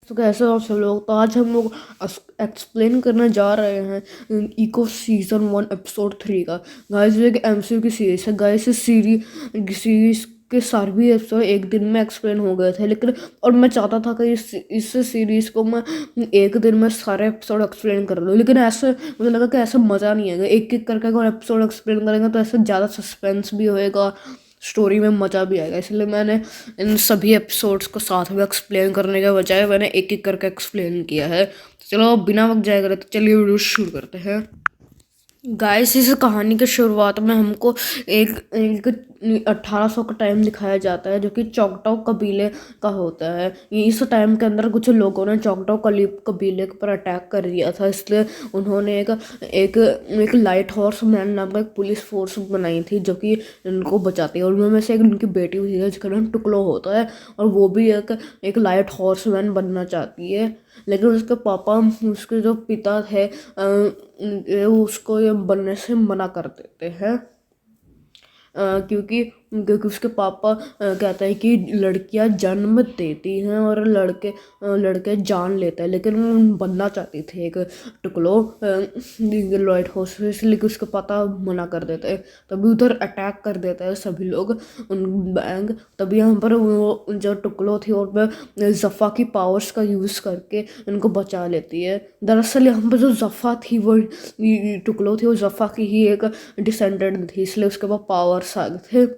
तो कैसे हो आप सब लोग। तो आज हम लोग एक्सप्लेन करने जा रहे हैं इको सीज़न 1 एपिसोड 3 का। गाइस ये एक एमसीयू की सीरीज है। गाइस इस सीरीज के सारे भी एपिसोड एक दिन में एक्सप्लेन हो गए थे, लेकिन और मैं चाहता था कि इस सीरीज़ को मैं एक दिन में सारे एपिसोड एक्सप्लेन कर दूँ, लेकिन ऐसे मुझे लगा कि ऐसा मज़ा नहीं आएगा। एक एक करके अगर एपिसोड एक्सप्लेन करेंगे तो ऐसे ज़्यादा सस्पेंस भी होएगा, स्टोरी में मज़ा भी आएगा। इसलिए मैंने इन सभी एपिसोड्स को साथ में एक्सप्लेन करने के बजाय मैंने एक एक करके एक्सप्लेन किया है। तो चलो अब बिना वक्त जाया करें तो चलिए वीडियो शुरू करते हैं। गाइस इस कहानी के शुरुआत में हमको एक एक 1800 का टाइम दिखाया जाता है, जो कि चॉकटाऊ कबीले का होता है। ये इस टाइम के अंदर कुछ लोगों ने चॉकटाऊ कबीले के पर अटैक कर दिया था, इसलिए उन्होंने एक एक एक लाइट हॉर्स मैन नाम का एक पुलिस फोर्स बनाई थी, जो कि इनको बचाती है। और उनमें से एक उनकी बेटी हुई है जिसका नाम टुकलो होता है, और वो भी एक लाइट हॉर्स मैन बनना चाहती है। लेकिन उसके पापा, उसके जो पिता थे, ये उसको ये बनने से मना कर देते हैं, क्योंकि क्योंकि उसके पापा कहते हैं कि लड़कियां जन्म देती हैं और लड़के लड़के जान लेते हैं। लेकिन वो बनना चाहती थी एक टुकड़ो लाइट हाउस, इसलिए कि उसके पापा मना कर देते हैं। तभी उधर अटैक कर देते हैं सभी लोग उन बैंग। तभी यहाँ पर वो जो टुकड़ो थी और वह जफ़ा की पावर्स का यूज़ करके इनको बचा लेती है। दरअसल यहाँ पर जो जफ़ा थी वो टुकड़ो थी, वो जफ़ा की ही एक डिसेंडेंट थी, इसलिए उसके पास पावर्स आ गए थे।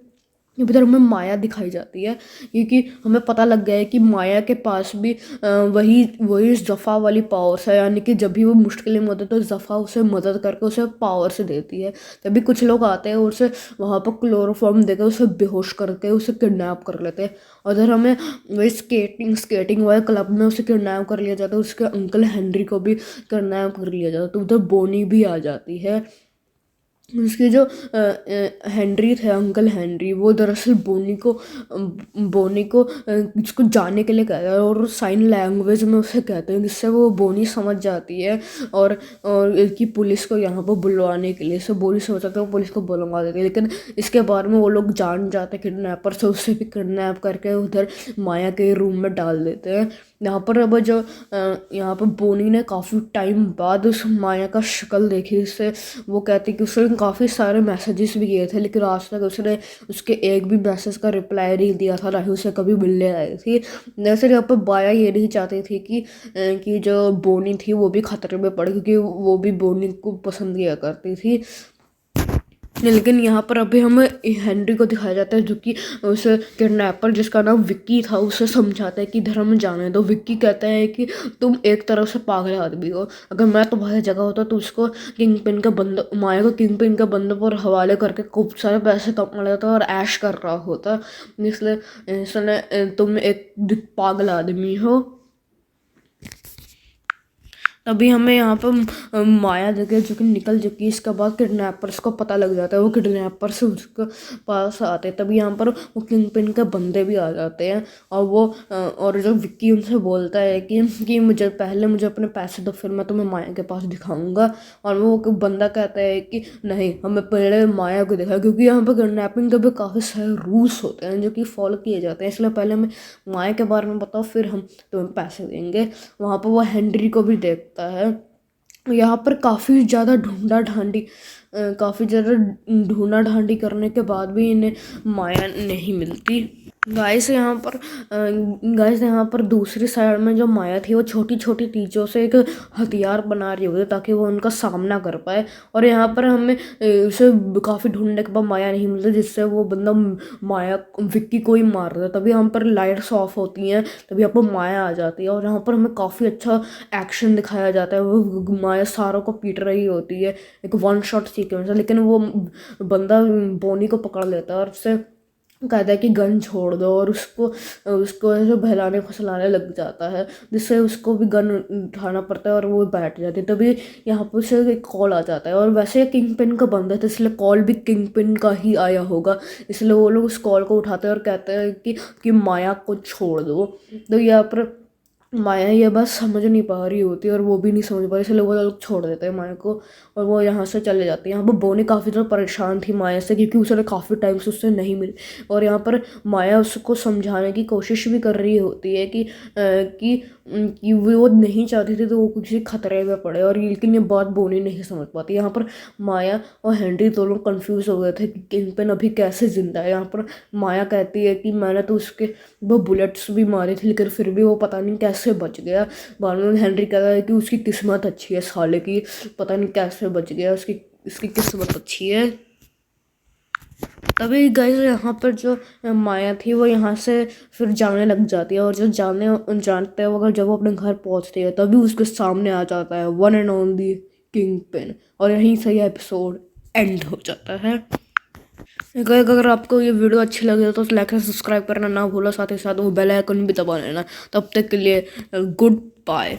इधर हमें माया दिखाई जाती है, क्योंकि हमें पता लग गया है कि माया के पास भी वही वही जफ़ा वाली पावर्स है, यानी कि जब भी वो मुश्किलें में होते तो जफ़ा उसे मदद करके उसे पावर्स देती है। तभी कुछ लोग आते हैं और उसे वहाँ पर क्लोरोफॉर्म देकर उसे बेहोश करके उसे किडनैप कर लेते हैं। उधर हमें वही स्केटिंग वाले क्लब में उसे किडनैप कर लिया जाता है, उसके अंकल हेनरी को भी किडनैप कर लिया जाता है। तो उधर बोनी भी आ जाती है। उसके जो हेनरी थे, अंकल हेनरी, वो दरअसल बोनी को इसको जाने के लिए कहते हैं और साइन लैंग्वेज में उसे कहते हैं, जिससे वो बोनी समझ जाती है। और कि पुलिस को यहाँ पर बुलवाने के लिए, सब बोनी सोचा कि वो पुलिस को बुलवा देते हैं। लेकिन इसके बाद में वो लोग जान जाते किडनैपर से, उससे भी किडनैप करके उधर माया के रूम में डाल देते हैं। यहाँ पर अब जो यहाँ पर बोनी ने काफ़ी टाइम बाद उस माया का शक्ल देखी, जिससे वो कहती कि उसने काफ़ी सारे मैसेजेस भी किए थे, लेकिन आज तक उसने उसके एक भी मैसेज का रिप्लाई नहीं दिया था, ना ही उसे कभी मिलने आई थी। जैसे यहाँ पर माया ये नहीं चाहती थी कि जो बोनी थी वो भी खतरे में पड़े, क्योंकि वो भी बोनी को पसंद किया करती थी। लेकिन यहाँ पर अभी हमें हेनरी को दिखाया जाता है, जो कि उस किडनैपर जिसका नाम विक्की था उसे समझाता है कि इधर हमें जाने दो। विक्की कहता है कि तुम एक तरफ से पागल आदमी हो, अगर मैं तुम्हारी जगह होता तो उसको किंग पिन का बंद माया को किंग पिन का बंदों पर हवाले करके खूब सारे पैसे कमा लेता और ऐश कर रहा होता। इसलिए तुम एक पागल आदमी हो। तभी हमें यहाँ पर माया जगह जो कि निकल चुकी है। इसके बाद किडनैपर्स को पता लग जाता है, वो किडनैपर्स उसके पास आते हैं। तभी यहाँ पर वो किंग पिन के बंदे भी आ जाते हैं, और जो विक्की उनसे बोलता है कि मुझे अपने पैसे दो, फिर मैं तुम्हें माया के पास दिखाऊंगा। और वो बंदा कहता है कि नहीं, हमें पहले माया को दिखाया, क्योंकि यहाँ पर किडनैपिंग के भी काफ़ी सारे रूल्स होते हैं जो कि फॉलो किए जाते हैं। इसलिए पहले हमें माया के बारे में बताओ, फिर हम तुम्हें पैसे देंगे। वहाँ पर वो हेनरी को भी देखता है। यहाँ पर काफ़ी ज़्यादा ढूंढा ढांडी करने के बाद भी इन्हें माया नहीं मिलती। गाइस यहाँ पर दूसरी साइड में जो माया थी वो छोटी छोटी चीज़ों से एक हथियार बना रही होती है, ताकि वो उनका सामना कर पाए। और यहाँ पर हमें उसे काफ़ी ढूंढने के बाद माया नहीं मिलती, जिससे वो बंदा माया विक्की को ही मार देता है। तभी यहाँ पर लाइट्स ऑफ होती हैं, तभी यहाँ पर माया आ जाती है, और यहाँ पर हमें काफ़ी अच्छा एक्शन दिखाया जाता है। वो माया सारों को पीट रही होती है, एक वन शॉट सीक्वेंस है, लेकिन वो बंदा बोनी को पकड़ लेता है और उससे कहता है कि गन छोड़ दो, और उसको उसको ऐसे बहलाने फुसलाने लग जाता है, जिससे उसको भी गन उठाना पड़ता है और वो बैठ जाती है। तभी यहाँ पर से एक कॉल आ जाता है, और वैसे किंग पिन का बंदा था, इसलिए कॉल भी किंग पिन का ही आया होगा, इसलिए वो लोग उस कॉल को उठाते हैं और कहते हैं कि माया को छोड़ दो। तो यहाँ पर माया ये बस समझ नहीं पा रही होती, और वो भी नहीं समझ पा रही, इसलिए वो लोग छोड़ देते हैं माया को, और वो यहाँ से चले जाते हैं। यहाँ पर बोनी काफ़ी ज़्यादा परेशान थी माया से, क्योंकि उसने काफ़ी टाइम से उससे नहीं मिली, और यहाँ पर माया उसको समझाने की कोशिश भी कर रही होती है कि कि वो नहीं चाहती थी तो वो किसी खतरे में पड़े, और लेकिन ये बात बोनी नहीं समझ पाती। यहाँ पर माया और हेनरी दोनों कंफ्यूज हो गए थे कि किंगपिन अभी कैसे जिंदा है। यहाँ पर माया कहती है कि मैंने तो उसके वो बुलेट्स भी मारे थे लेकिन फिर भी वो पता नहीं कैसे बच गया। बाद में हेनरी कहता है कि उसकी किस्मत अच्छी है साले की, पता नहीं कैसे बच गया, उसकी किस्मत अच्छी है। तभी गाइस यहाँ पर जो माया थी वो यहाँ से फिर जाने लग जाती है, और जो जानते हैं वो, अगर जब वो अपने घर पहुँचती है तभी उसके सामने आ जाता है one and only king pin, और यहीं से ये एपिसोड एंड हो जाता है। गाइस अगर आपको ये वीडियो अच्छी लगे तो लाइक और सब्सक्राइब करना ना भूलो, साथ ही साथ वो बेल आइकन भी दबा लेना। तब तक के लिए गुड बाय।